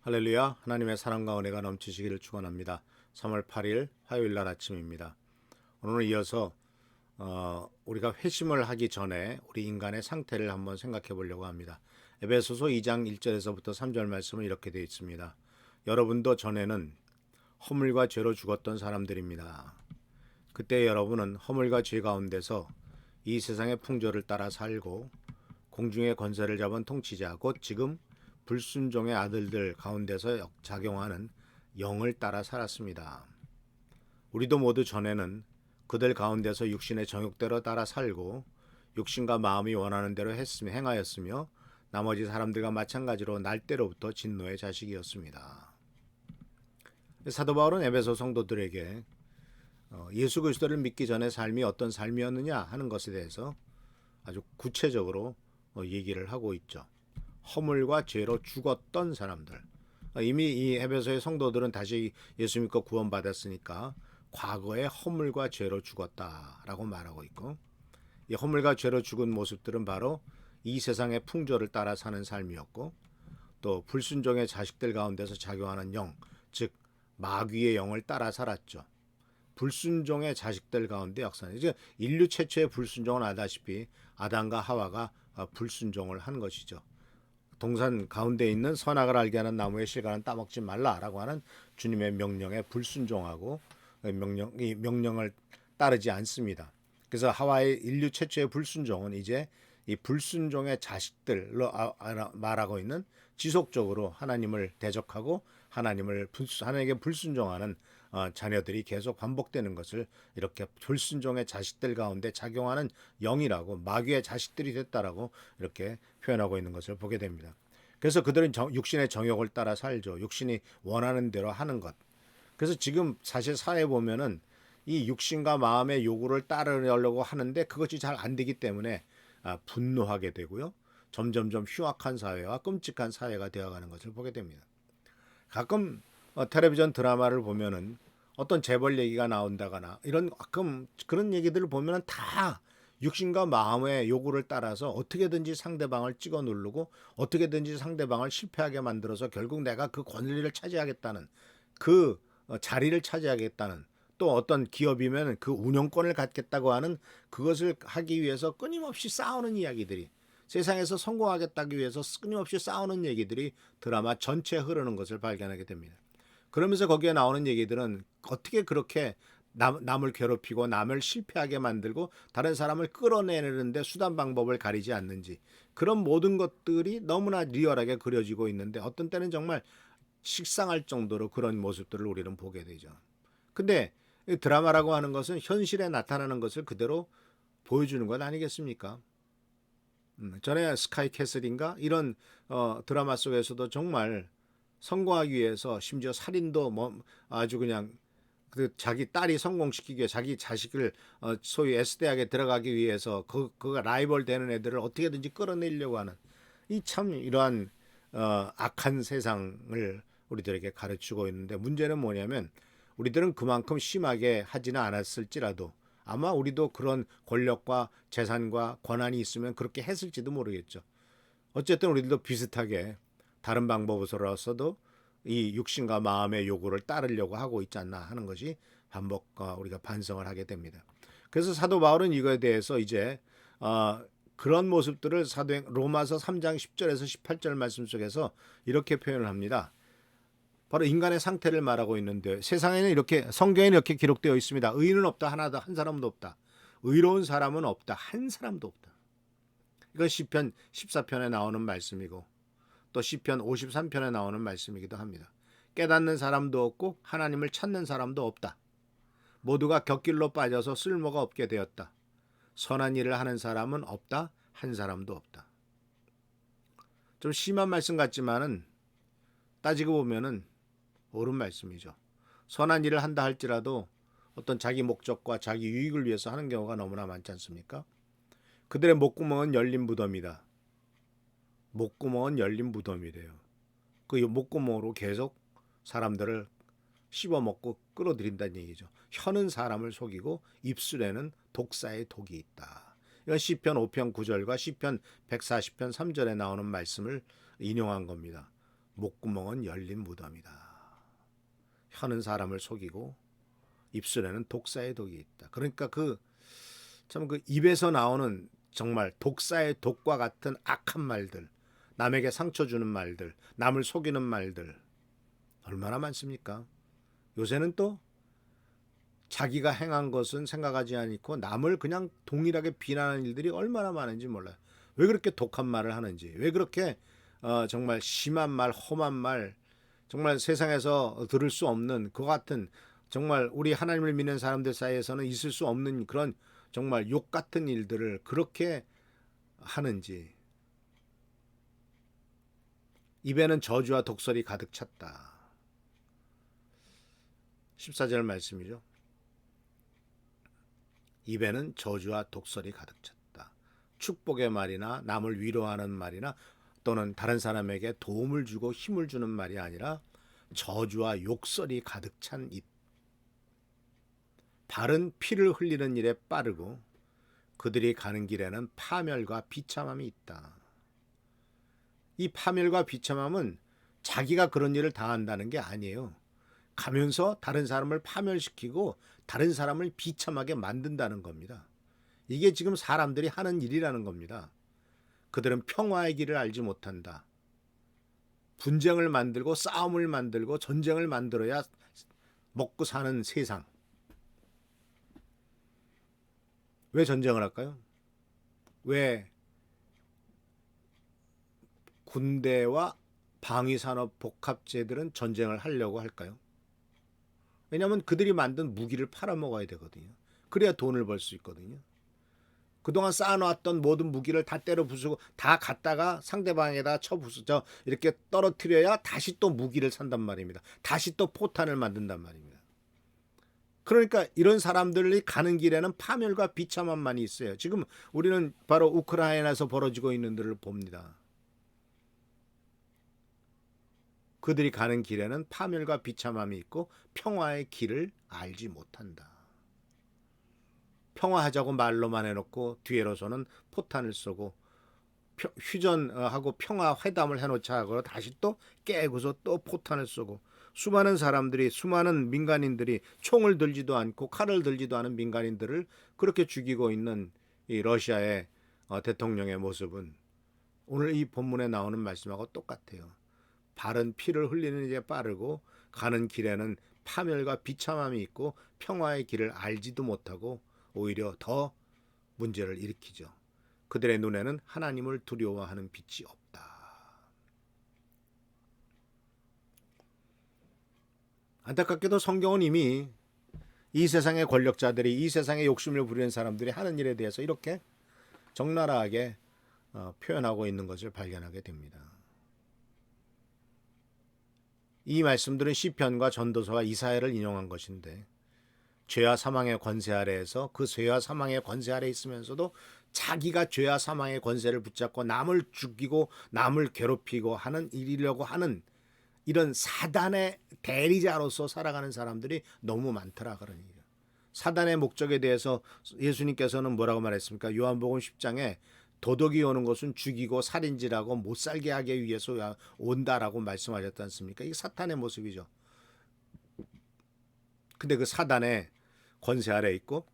할렐루야. 하나님의 사랑과 은혜가 넘치시기를 축원합니다. 3월 8일 화요일 날 아침입니다. 오늘은 이어서 우리가 회심을 하기 전에 우리 인간의 상태를 한번 생각해 보려고 합니다. 에베소서 2장 1절에서부터 3절 말씀은 이렇게 되어 있습니다. 여러분도 전에는 허물과 죄로 죽었던 사람들입니다. 그때 여러분은 허물과 죄 가운데서 이 세상의 풍조를 따라 살고 공중의 권세를 잡은 통치자 곧 지금 불순종의 아들들 가운데서 작용하는 영을 따라 살았습니다. 우리도 모두 전에는 그들 가운데서 육신의 정욕대로 따라 살고 육신과 마음이 원하는 대로 행하였으며 나머지 사람들과 마찬가지로 날 때로부터 진노의 자식이었습니다. 사도 바울은 에베소 성도들에게 예수 그리스도를 믿기 전에 삶이 어떤 삶이었느냐 하는 것에 대해서 아주 구체적으로 얘기를 하고 있죠. 허물과 죄로 죽었던 사람들. 이미 이 에베소의 성도들은 다시 예수 믿고 구원받았으니까 과거에 허물과 죄로 죽었다라고 말하고 있고, 이 허물과 죄로 죽은 모습들은 바로 이 세상의 풍조를 따라 사는 삶이었고, 또 불순종의 자식들 가운데서 작용하는 영, 즉 마귀의 영을 따라 살았죠. 불순종의 자식들 가운데 역사는 이제 인류 최초의 불순종은 아다시피 아담과 하와가 불순종을 한 것이죠. 동산 가운데 있는 선악을 알게 하는 나무의 실과는 따먹지 말라라고 하는 주님의 명령에 불순종하고 이 명령을 따르지 않습니다. 그래서 하와의 인류 최초의 불순종은 이제 이 불순종의 자식들로 말하고 있는 지속적으로 하나님을 대적하고 하나님에게 불순종하는 자녀들이 계속 반복되는 것을 이렇게 불순종의 자식들 가운데 작용하는 영이라고, 마귀의 자식들이 됐다라고 이렇게 표현하고 있는 것을 보게 됩니다. 그래서 그들은 육신의 정욕을 따라 살죠. 육신이 원하는 대로 하는 것. 그래서 지금 사실 사회에 보면은 이 육신과 마음의 요구를 따르려고 하는데 그것이 잘 안 되기 때문에 분노하게 되고요. 점점점 흉악한 사회와 끔찍한 사회가 되어가는 것을 보게 됩니다. 가끔 텔레비전 드라마를 보면은 어떤 재벌 얘기가 나온다거나 이런 가끔 그런 얘기들을 보면은 다 육신과 마음의 요구를 따라서 어떻게든지 상대방을 찍어 누르고 어떻게든지 상대방을 실패하게 만들어서 결국 내가 그 권리를 차지하겠다는, 그 자리를 차지하겠다는, 또 어떤 기업이면 그 운영권을 갖겠다고 하는, 그것을 하기 위해서 끊임없이 싸우는 이야기들이, 세상에서 성공하겠다기 위해서 끊임없이 싸우는 얘기들이 드라마 전체에 흐르는 것을 발견하게 됩니다. 그러면서 거기에 나오는 얘기들은 어떻게 그렇게 남을 괴롭히고 남을 실패하게 만들고 다른 사람을 끌어내는데 수단 방법을 가리지 않는지, 그런 모든 것들이 너무나 리얼하게 그려지고 있는데 어떤 때는 정말 식상할 정도로 그런 모습들을 우리는 보게 되죠. 근데 드라마라고 하는 것은 현실에 나타나는 것을 그대로 보여주는 것 아니겠습니까? 전에 스카이 캐슬인가 이런 드라마 속에서도 정말 성공하기 위해서 심지어 살인도 아주 그냥 그 자기 딸이 성공시키기 위해 자기 자식을 소위 S대학에 들어가기 위해서 그가 라이벌 되는 애들을 어떻게든지 끌어내려고 하는, 이 참 이러한 악한 세상을 우리들에게 가르치고 있는데, 문제는 뭐냐면 우리들은 그만큼 심하게 하지는 않았을지라도 아마 우리도 그런 권력과 재산과 권한이 있으면 그렇게 했을지도 모르겠죠. 어쨌든 우리들도 비슷하게 다른 방법으로서도 이 육신과 마음의 요구를 따르려고 하고 있지 않나 하는 것이 우리가 반성을 하게 됩니다. 그래서 사도 바울은 이거에 대해서 이제 그런 모습들을 로마서 3장 10절에서 18절 말씀 속에서 이렇게 표현을 합니다. 바로 인간의 상태를 말하고 있는데, 세상에는 이렇게, 성경에는 이렇게 기록되어 있습니다. 의인은 없다, 하나도, 한 사람도 없다. 의로운 사람은 없다, 한 사람도 없다. 이건 시편 14편에 나오는 말씀이고 또 시편 53편에 나오는 말씀이기도 합니다. 깨닫는 사람도 없고 하나님을 찾는 사람도 없다. 모두가 곁길로 빠져서 쓸모가 없게 되었다. 선한 일을 하는 사람은 없다, 한 사람도 없다. 좀 심한 말씀 같지만은 따지고 보면은 옳은 말씀이죠. 선한 일을 한다 할지라도 어떤 자기 목적과 자기 유익을 위해서 하는 경우가 너무나 많지 않습니까? 그들의 목구멍은 열린 무덤이다. 목구멍은 열린 무덤이래요. 그 목구멍으로 계속 사람들을 씹어먹고 끌어들인다는 얘기죠. 혀는 사람을 속이고 입술에는 독사의 독이 있다. 이건 시편 5편 9절과 시편 140편 3절에 나오는 말씀을 인용한 겁니다. 목구멍은 열린 무덤이다. 혀는 사람을 속이고 입술에는 독사의 독이 있다. 그러니까 그 입에서 나오는 정말 독사의 독과 같은 악한 말들, 남에게 상처 주는 말들, 남을 속이는 말들 얼마나 많습니까? 요새는 또 자기가 행한 것은 생각하지 않고 남을 그냥 동일하게 비난하는 일들이 얼마나 많은지 몰라요. 왜 그렇게 독한 말을 하는지, 왜 그렇게 정말 심한 말, 험한 말, 정말 세상에서 들을 수 없는 그 같은 정말 우리 하나님을 믿는 사람들 사이에서는 있을 수 없는 그런 정말 욕 같은 일들을 그렇게 하는지. 입에는 저주와 독설이 가득 찼다. 14절 말씀이죠. 입에는 저주와 독설이 가득 찼다. 축복의 말이나 남을 위로하는 말이나 또는 다른 사람에게 도움을 주고 힘을 주는 말이 아니라 저주와 욕설이 가득 찬 입. 발은 피를 흘리는 일에 빠르고 그들이 가는 길에는 파멸과 비참함이 있다. 이 파멸과 비참함은 자기가 그런 일을 당한다는 게 아니에요. 가면서 다른 사람을 파멸시키고 다른 사람을 비참하게 만든다는 겁니다. 이게 지금 사람들이 하는 일이라는 겁니다. 그들은 평화의 길을 알지 못한다. 분쟁을 만들고 싸움을 만들고 전쟁을 만들어야 먹고 사는 세상. 왜 전쟁을 할까요? 왜 군대와 방위산업 복합체들은 전쟁을 하려고 할까요? 왜냐하면 그들이 만든 무기를 팔아먹어야 되거든요. 그래야 돈을 벌 수 있거든요. 그동안 쌓아놓았던 모든 무기를 다 때려 부수고 다 갖다가 상대방에다 쳐부수죠. 이렇게 떨어뜨려야 다시 또 무기를 산단 말입니다. 다시 또 포탄을 만든단 말입니다. 그러니까 이런 사람들이 가는 길에는 파멸과 비참함만이 있어요. 지금 우리는 바로 우크라이나에서 벌어지고 있는 들을 봅니다. 그들이 가는 길에는 파멸과 비참함이 있고 평화의 길을 알지 못한다. 평화하자고 말로만 해놓고 뒤에로서는 포탄을 쏘고 휴전하고 평화회담을 해놓자 하고 다시 또 깨고서 또 포탄을 쏘고 수많은 사람들이 수많은 민간인들이 총을 들지도 않고 칼을 들지도 않은 민간인들을 그렇게 죽이고 있는 이 러시아의 대통령의 모습은 오늘 이 본문에 나오는 말씀하고 똑같아요. 발은 피를 흘리는 일에 빠르고 가는 길에는 파멸과 비참함이 있고 평화의 길을 알지도 못하고 오히려 더 문제를 일으키죠. 그들의 눈에는 하나님을 두려워하는 빛이 없다. 안타깝게도 성경은 이미 이 세상의 권력자들이 이 세상의 욕심을 부리는 사람들이 하는 일에 대해서 이렇게 적나라하게 표현하고 있는 것을 발견하게 됩니다. 이 말씀들은 시편과 전도서와 이사야를 인용한 것인데 죄와 사망의 권세 아래에서 그 죄와 사망의 권세 아래 있으면서도 자기가 죄와 사망의 권세를 붙잡고 남을 죽이고 남을 괴롭히고 하는 일이려고 하는 이런 사단의 대리자로서 살아가는 사람들이 너무 많더라 그런 얘기예요. 사단의 목적에 대해서 예수님께서는 뭐라고 말했습니까? 요한복음 10장에 도덕이 오는 것은 죽이고 살인질하고 못 살게 하기 위해서 온다라고 말씀하셨지 않습니까? 이게 사탄의 모습이죠. 근데 그 사단의 권세 아래 있고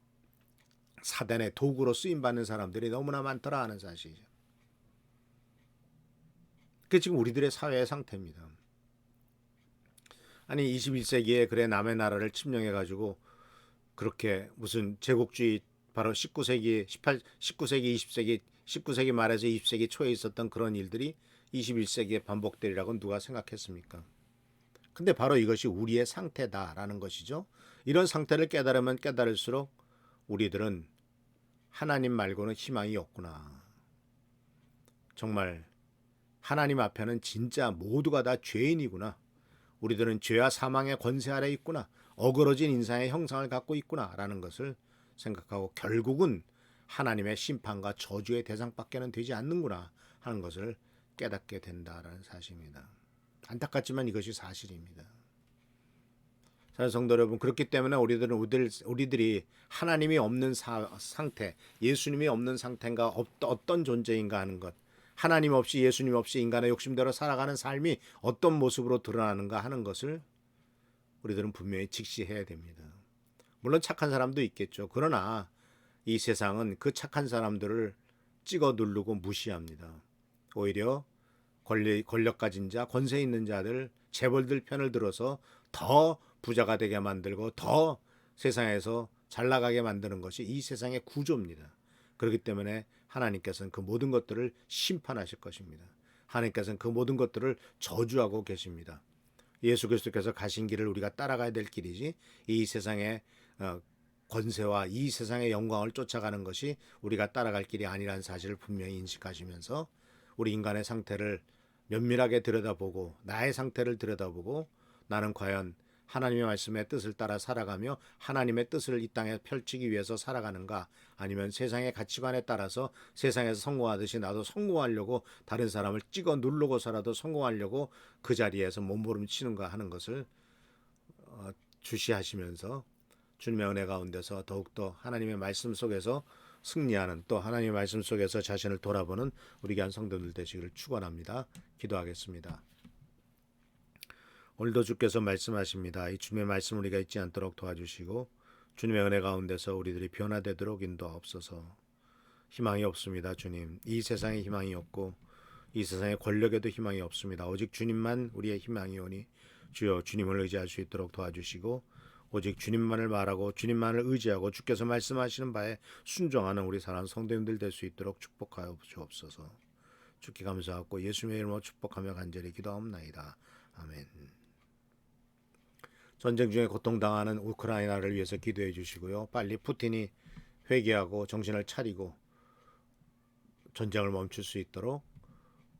사단의 도구로 쓰임받는 사람들이 너무나 많더라 하는 사실이죠. 그게 지금 우리들의 사회의 상태입니다. 아니 21세기에 그래 남의 나라를 침략해가지고 그렇게 무슨 제국주의 바로 19세기 19세기 19세기 말에서 20세기 초에 있었던 그런 일들이 21세기에 반복되리라고 누가 생각했습니까? 근데 바로 이것이 우리의 상태다라는 것이죠. 이런 상태를 깨달으면 깨달을수록 우리들은 하나님 말고는 희망이 없구나. 정말 하나님 앞에는 진짜 모두가 다 죄인이구나. 우리들은 죄와 사망의 권세 아래 있구나. 어그러진 인상의 형상을 갖고 있구나라는 것을 생각하고 결국은 하나님의 심판과 저주의 대상밖에는 되지 않는구나 하는 것을 깨닫게 된다라는 사실입니다. 안타깝지만 이것이 사실입니다. 사랑하는 성도 여러분, 그렇기 때문에 우리들이 하나님이 없는 상태, 예수님이 없는 상태인가 어떤 존재인가 하는 것, 하나님 없이 예수님 없이 인간의 욕심대로 살아가는 삶이 어떤 모습으로 드러나는가 하는 것을 우리들은 분명히 직시해야 됩니다. 물론 착한 사람도 있겠죠. 그러나 이 세상은 그 착한 사람들을 찍어 누르고 무시합니다. 오히려 권력 가진 자, 권세 있는 자들, 재벌들 편을 들어서 더 부자가 되게 만들고 더 세상에서 잘 나가게 만드는 것이 이 세상의 구조입니다. 그렇기 때문에 하나님께서는 그 모든 것들을 심판하실 것입니다. 하나님께서는 그 모든 것들을 저주하고 계십니다. 예수 그리스도께서 가신 길을 우리가 따라가야 될 길이지 이 세상의 권세와 이 세상의 영광을 쫓아가는 것이 우리가 따라갈 길이 아니라는 사실을 분명히 인식하시면서 우리 인간의 상태를 면밀하게 들여다보고 나의 상태를 들여다보고 나는 과연 하나님의 말씀의 뜻을 따라 살아가며 하나님의 뜻을 이 땅에 펼치기 위해서 살아가는가, 아니면 세상의 가치관에 따라서 세상에서 성공하듯이 나도 성공하려고 다른 사람을 찍어 누르고서라도 성공하려고 그 자리에서 몸부림치는가 하는 것을 주시하시면서 주님의 은혜 가운데서 더욱더 하나님의 말씀 속에서 승리하는, 또 하나님의 말씀 속에서 자신을 돌아보는 우리 귀한 성도들 되시기를 축원합니다. 기도하겠습니다. 오늘도 주께서 말씀하십니다. 이 주님의 말씀 우리가 잊지 않도록 도와주시고 주님의 은혜 가운데서 우리들이 변화되도록 인도하옵소서. 희망이 없습니다. 주님, 이 세상에 희망이 없고 이 세상의 권력에도 희망이 없습니다. 오직 주님만 우리의 희망이 오니 주여 주님을 의지할 수 있도록 도와주시고 오직 주님만을 말하고 주님만을 의지하고 주께서 말씀하시는 바에 순종하는 우리 사랑하는 성도님들 될 수 있도록 축복하여 주옵소서. 주께 감사하고 예수님의 이름으로 축복하며 간절히 기도하옵나이다. 아멘. 전쟁 중에 고통당하는 우크라이나를 위해서 기도해 주시고요. 빨리 푸틴이 회개하고 정신을 차리고 전쟁을 멈출 수 있도록,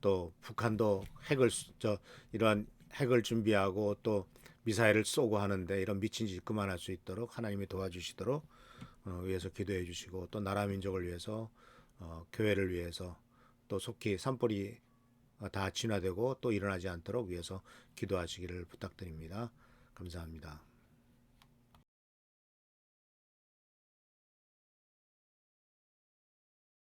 또 북한도 이러한 핵을 준비하고 또 미사일을 쏘고 하는데 이런 미친 짓 그만할 수 있도록 하나님이 도와주시도록 위해서 기도해 주시고, 또 나라 민족을 위해서 교회를 위해서 또 속히 산불이 다 진화되고 또 일어나지 않도록 위해서 기도하시기를 부탁드립니다. 감사합니다.